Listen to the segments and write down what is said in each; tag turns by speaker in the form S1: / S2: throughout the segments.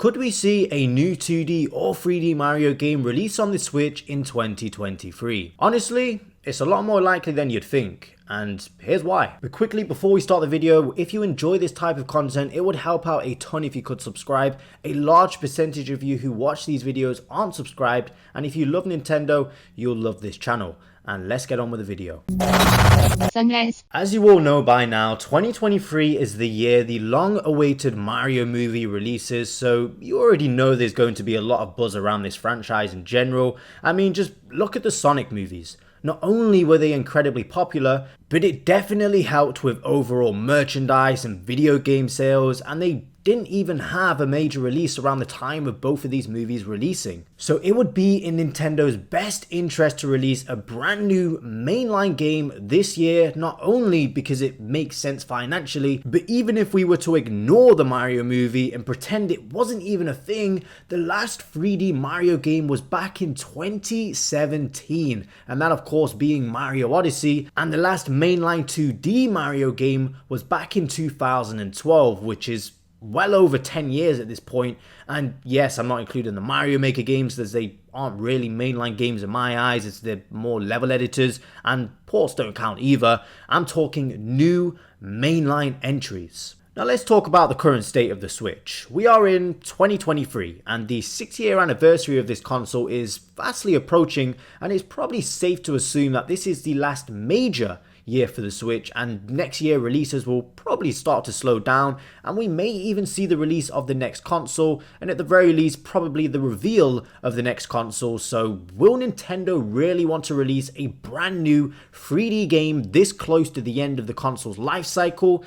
S1: Could we see a new 2D or 3D Mario game released on the Switch in 2023? Honestly, it's a lot more likely than you'd think, and here's why. But quickly, before we start the video, if you enjoy this type of content, it would help out a ton if you could subscribe. A large percentage of you who watch these videos aren't subscribed, and if you love Nintendo, you'll love this channel. And let's get on with the video.
S2: Sunrise.
S1: As you all know by now, 2023 is the year the long-awaited Mario movie releases, so you already know there's going to be a lot of buzz around this franchise in general. I mean, just look at the Sonic movies. Not only were they incredibly popular, but it definitely helped with overall merchandise and video game sales, and they didn't even have a major release around the time of both of these movies releasing. So it would be in Nintendo's best interest to release a brand new mainline game this year, not only because it makes sense financially, but even if we were to ignore the Mario movie and pretend it wasn't even a thing, the last 3D Mario game was back in 2017, and that of course being Mario Odyssey, and the last mainline 2D Mario game was back in 2012, which is well over 10 years at this point. And yes, I'm not including the Mario Maker games as they aren't really mainline games in my eyes, it's they're more level editors, and ports don't count either. I'm talking new mainline entries. Now let's talk about the current state of the Switch. We are in 2023 and the 6-year anniversary of this console is fastly approaching, and it's probably safe to assume that this is the last major year for the Switch, and next year releases will probably start to slow down, and we may even see the release of the next console, and at the very least probably the reveal of the next console. So will Nintendo really want to release a brand new 3D game this close to the end of the console's life cycle?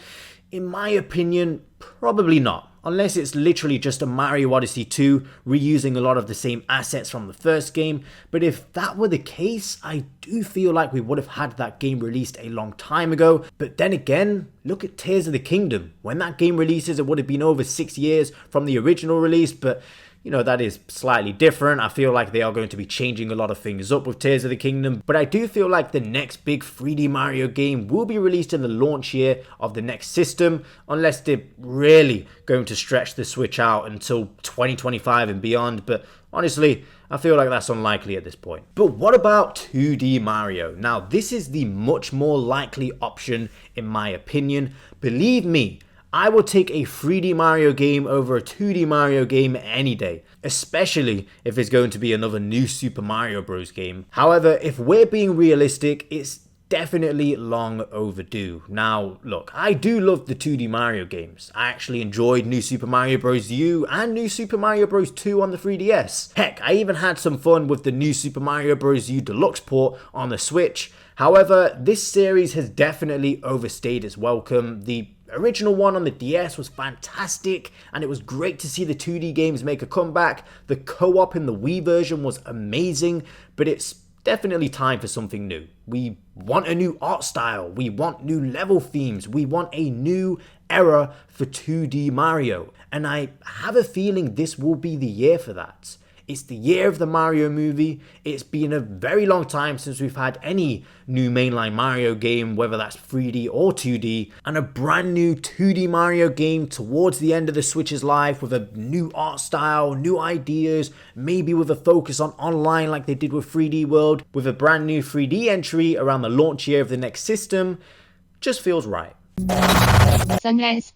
S1: In my opinion, probably not. Unless it's literally just a Mario Odyssey 2 reusing a lot of the same assets from the first game. But if that were the case, I do feel like we would have had that game released a long time ago. But then again, look at Tears of the Kingdom. When that game releases, it would have been over 6 years from the original release, but you know, that is slightly different. I feel like they are going to be changing a lot of things up with Tears of the Kingdom, but I do feel like the next big 3D Mario game will be released in the launch year of the next system, unless they're really going to stretch the Switch out until 2025 and beyond. But honestly, I feel like that's unlikely at this point. But what about 2D Mario? Now, this is the much more likely option in my opinion. Believe me, I will take a 3D Mario game over a 2D Mario game any day, especially if it's going to be another new Super Mario Bros. Game. However, if we're being realistic, it's definitely long overdue. Now, look, I do love the 2D Mario games. I actually enjoyed New Super Mario Bros. U and New Super Mario Bros. 2 on the 3DS. Heck, I even had some fun with the New Super Mario Bros. U Deluxe port on the Switch. However, this series has definitely overstayed its welcome. The original one on the DS was fantastic, and it was great to see the 2D games make a comeback. The co-op in the Wii version was amazing, but it's definitely time for something new. We want a new art style, we want new level themes, we want a new era for 2D Mario, and I have a feeling this will be the year for that. It's the year of the Mario movie. It's been a very long time since we've had any new mainline Mario game, whether that's 3D or 2D, and a brand new 2D Mario game towards the end of the Switch's life with a new art style, new ideas, maybe with a focus on online like they did with 3D World, with a brand new 3D entry around the launch year of the next system, just feels right.
S2: Sunrise.